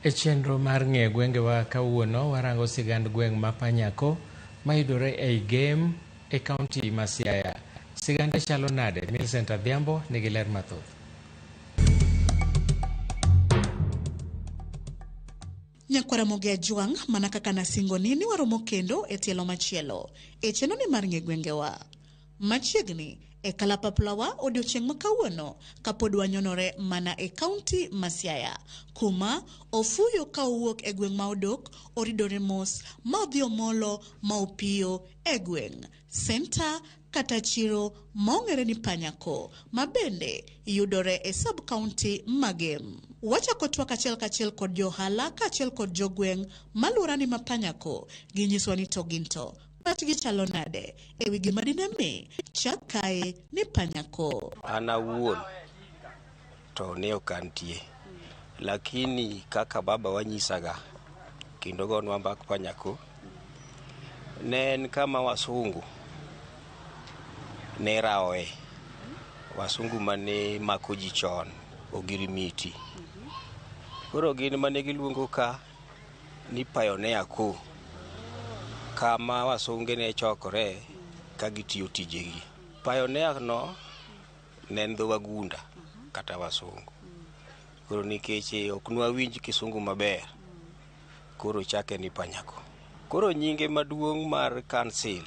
E chenro mar ng'e gwengewa kawuono warango sigand gweng' ma Panyako mayudore ei Gem e kaunti ma Siaya. Sigande chalo nade? Millicent Adhiambo nigi ler mathoth. Nyakwara Moge Juang mana kaka nasingoni ni waromo kendo e tielo machielo e chenro ni mar ng'e gwengewa. Machiegni e kalapaplawa odiochieng' makawuono kapod wanyonore mana e kaunti ma Siaya kuma ofuyo ka owuok e gweng' ma Odok oridore mos ma odhi omolo ma opiyo e gweng' Center kata chiro maong'ere ni Panyako ma bende yudore e sub county Magem. Wachako twak achiel kod johala kaachiel kod jogweng' maluora ni ma Panyako ginyiswa ni to ginto gi chalo nade e wi gima dine mi chak kae ni Panyako. An awuon to ne ok antie, lakini kaka baba wanyisaga kendo gonwa mbak Panyako ne en kama wasungu ne raoe, wasungu mane mako ji chon ogirimiti. Koro gin mane giluongo ka ni Pioneer ko, kama wasunge ne chokore ka gitiyo tijegi. Pioneer no ne en dho wagunda kata wasungu. Koro nikech ok nwawinj kisungu maber, koro chake ni Panyako. Koro nyinge maduong' mar kansil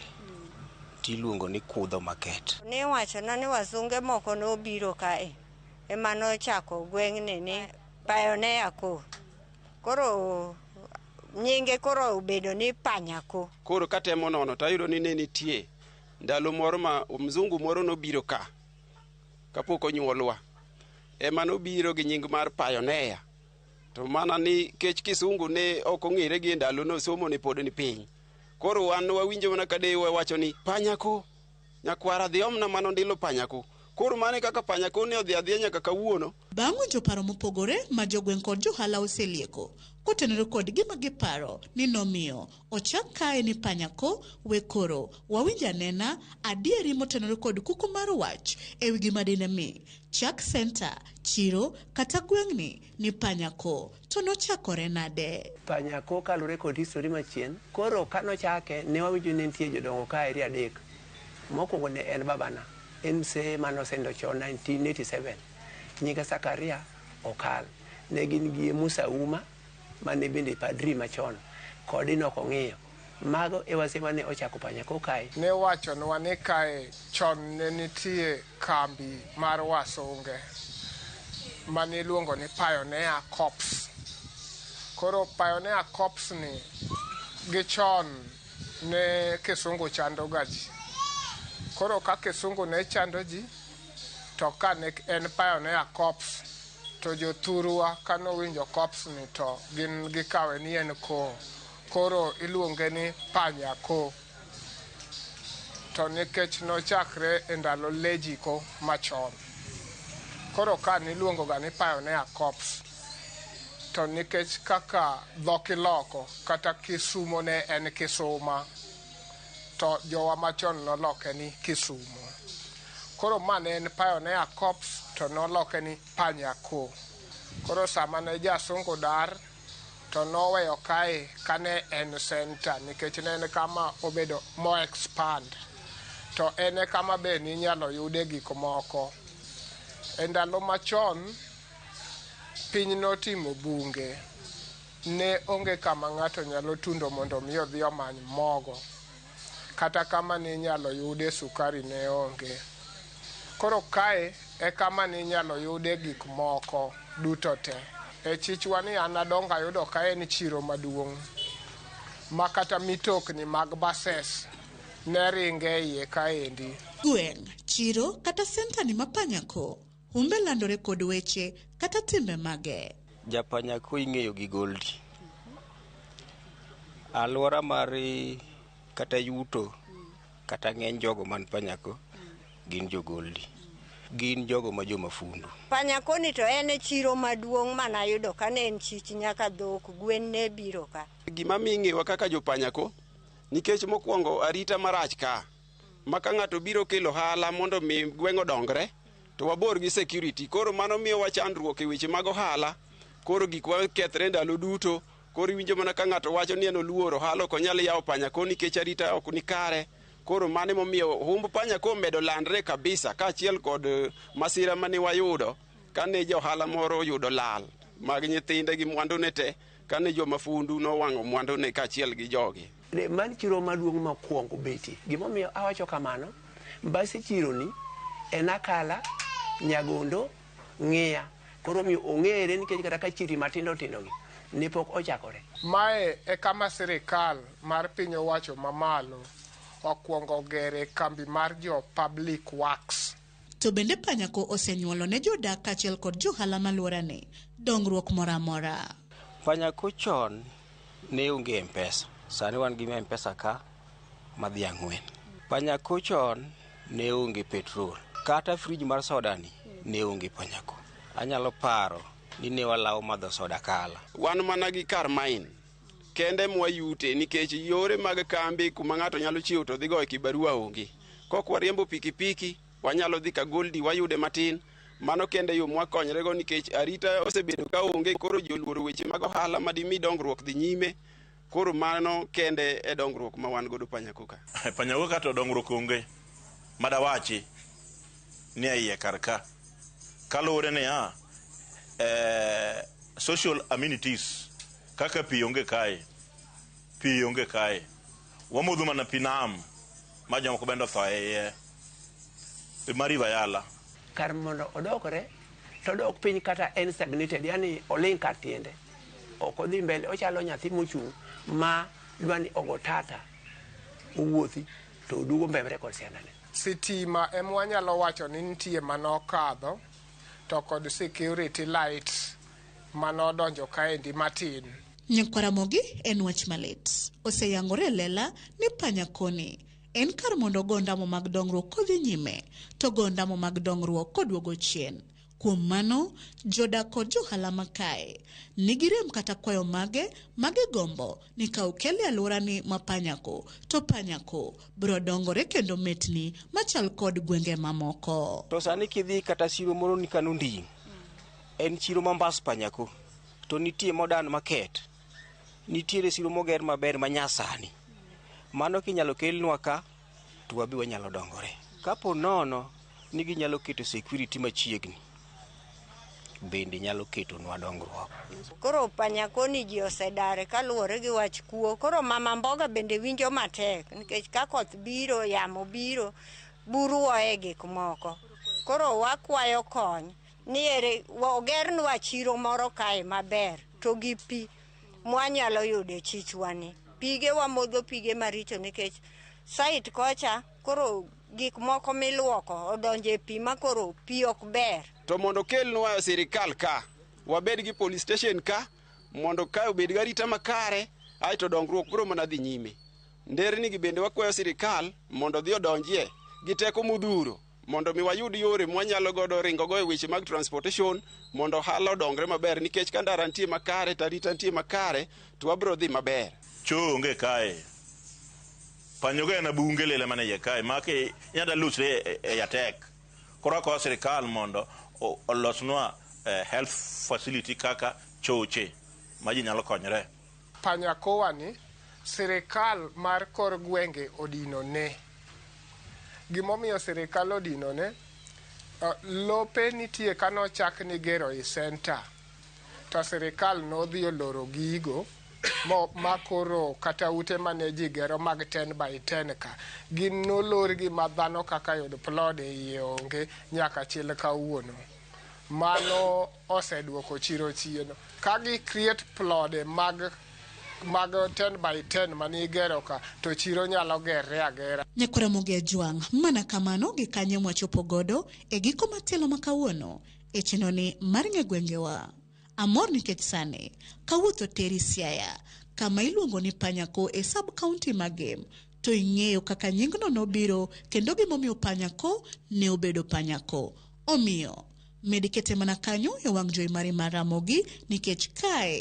tiluongo ni Kudho Market. Ni wachona ni wasunge moko nobiro kae ema nochako gweng'ni ni Pioneer ko. Koro nyinge koro obedo ni Panyako. Koro katemo nono tayudo ni ne nitie ndalo moro ma mzungu moro nobiro ka kapok onyuolwa, ema nobiro gi nying mar Pioneer. To mana ni kech kisungu ne ok ong'ere gi ndalo no, somo ne pod ni piny. Koro wan wawinjo mana ka dewa wacho ni Panyako, nyakwara dhiomna mano ndilo Panyako. Koro mane kaka Panyako ne odhi adhiya nyaka kawuono. Bang' winjo paro mopogore ma jogweng' kod johala oselieko kotenore kod gima giparo ni nomiyo ochak kae ni Panyako, we koro wawinjo anena adieri motenore kod kuku mar wach e wi gima dine mi chak center, chiro kata gweng'ni ni Panyako to nochakore nade. Panyako kalure kod history machien, koro kanochake ne wawinjo ni nitie jodongo ka eri adek. Mokwongo ne en babana, en msee manosendo chon 1987, nyinga Sakaria Okal. Ne gin gi Musa Uma mane bende padri machon kod Inok Ong'iyo. Mago e wase mane ochako Panyako kae. Ne wachonwa ni kae chon ne nitie kambi mar wasunge mane iluongo ni Pioneer Corps. Koro Pioneer Corps ni gichon ne kisungu chando gaji. Koro ka kisungu ne chando ji, to ka ne en Pioneer Corps, to jothurwa kanowinjo Corps ni to gin gikawe ni en ko. Koro iluonge ni Panyako. To nikech nochakre e ndalo lejiko machon. Koro ka niluongo ga ni Pioneer Corps. To nikech kaka dhokiloko kata Kisumo ne en Kisuma, to jowa machon noloke ni Kisumo. Koro mane en Pioneer Corps to noloke ni Panyako. Koro sama ne jasungu dar to noweyo kae kane en center, nikech ne en kama obedo mo expand. To ene kama be ninyalo yude gik moko. E ndalo machon piny notimo bunge, ne onge kama ng'ato nyalo tundo mondo mi odhi omany mogo, kata kama ninyalo yude sukari ne onge. Koro kae e kama ninyalo yude gik moko duto te. E chichwa ni an adonga yudo kae ni chiro maduong' ma kata mitokni mag buses ne ringe iye kaendi. Gweng', chiro kata center ni ma Panyako humbe landore kod weche kata timbe mage. Ja Panyako ing'eyo gi Goldi. Alwora mari kata yuto kata ng'eny jogo man Panyako gin jo Goldi. Gin jogo ma joma fundu. Panyako ni to en chiro maduong' manayudo ka ne en chich nyaka dhok, gwen ne biro ka. Gima ming'ewa kaka jo Panyako, nikech mokwongo arita marach ka. Maka ng'ato biro kelo hala mondo mi gweng' odongre, to wabor gi security. Koro mano miyo wachandruok e weche mag ohala koro gik wakethre ndalo duto. Koro iwinjo mana ka ng'ato wacho ni en oluoro ohala ok onyal yawo panyako nikech arita ok ni kare. Koro mane momiyo humb panyako medo landre kabisa, kaachiel kod masira mane wayudo kane johala moro oyudo lal mag nyithinde gi mwandune te, kane joma fundu nowang'o mwandune kaachiel gi jogi. Man chiro maduong' mokwongo betie. Gimomiyo awacho kamano, Mbasi chironi en Akala, Nyagondo, Ng'iya. Koro miyo ong'ere nikech kata ka chiri matindo tindo gi ne pok ochakore. Mae e kama sirikal mar piny owacho mamalo okwongo gere kambi mar jo public works. To bende panyako osenyuolo ne jodak kaachiel kod johala malworane dongruok moro amora. Panyako chon ne onge M-Pesa. Sani wan gi M-Pesa ka madhi 4. Panyako chon ne onge petrol. Kata frij mar soda ni ne onge Panyako. Anyalo paro ni ne walawo madho soda kala. Wan mana gi kar main kende mwayute nikech yore mag kambi kuma ng'ato nyalo chiewo to dhi goyo kibarua onge. Kok wariembo pikipiki wanyalo dhi ka Goldi wayude matin. Mano kende yo mwakonyrego nikech arita osebedo ka onge, koro ji oluoro weche mag ohala madimi dongruok dhi nyime. Koro mano kende e dongruok ma wan godo Panyako ka. Panyako ka to dongruok onge. Madawachi ni iye karka. Kalure ne social amenities kaka pi onge kae. Pi onge kae. Wamodho mana pi nam ma jomoko bende otho e Mariva Yala. Kar mondo odokore to dok piny kata en stagnated, yani oling kar tiende. Ok odhi mbele, ochalo nyathi mochung' ma dwani ogotata owuothi to oduogo mbemre kod siandane. Sitima ema wanyalo wacho ni nitie manokadho to kod security lights manodonjo kaendi matin. Nyakwaramogi en wach malit. Oseyangore lela ni Panyakoni en kar mondo gondamo mag dongruok kodhi nyime, to gondamo mag dongruok koduogo chien. Kuom mano, jodak kod johala makae nigi rem kata kwayo mage gombo ni ka okele alworani ma Panyako, to Panyako biro dongore kendo metni machal kod gwenge mamoko. To sani kidhi kata siro moro ni Kanunding, en chiro mambas Panyako, to nitie modern market, nitiere siro moger maber manyasani. Mano kinyalo kelnwa ka, to wabi wanyalo dongore. Kapo nono ni ginyalo keto security machiegni, bende nyalo keto nwa dongruok. Koro Panyako ni ji osedare kaluwore gi wach kuo. Koro mama mboga bende winjo matek nikech ka koth biro, yamo biro, buru oe gik moko. Koro wakwayo kony ni ere ogernwa chiro moro kae maber, to gi pi mwanyalo yude chichwani. Pige wamodho pige maricho nikech site kocha koro gik moko miluoko odonje pi makoro pi ok ber. To mondo kelnwa sirikal ka, wabed gi police station ka, mondo ka obed gi arita makare, aito dongruok biro mana dhi nyime. Nderni gi bende wakwayo sirikal mondo dhi odonjie gi teko modhuro, mondo mi wayud yore mwanyalo godo ringo go e weche mag transportation, mondo ohala odongre maber nikech ka ndara nitie makare, tarita nitie makare, to wabiro dhi maber. Cho onge kae. Panyako en bunge lele mane ye kae make nyada lusre e yatek. Koro ko sirikal mondo olosnwa health facility kaka choche ma ji nyalo konyre. Panyako wani sirikal mar kor gwenge odino ne. Gimomiyo sirikal odino ne, lope nitie kano chak ni gero i center. To sirikal nodhi oloro gigo makoro kata ute mane ji gero mag 10 by 10 ka. Gin nolor gi madhano kaka yud plod e iye onge nyaka chil kawuono. Mano oseduoko chiro chieno. Ka gi create plode mag 10 by 10 mani gero ka, to chiro nyalo gerre agera. Nyakwaramogi Ojwang', mana kamano gi kanye mwachopo godo e giko matelo makawuono e chenoni mar Ng'egwengewa. Amor nikech sani kawuotho teri Siaya kama iluongo ni Panyako e sub-county magem, to ing'eyo kaka nyingno nobiro kendo gimomiyo Panyako ne obedo Panyako. Omiyo medikete mana kanyo e wang' jowi mari mar Ramogi nikech kae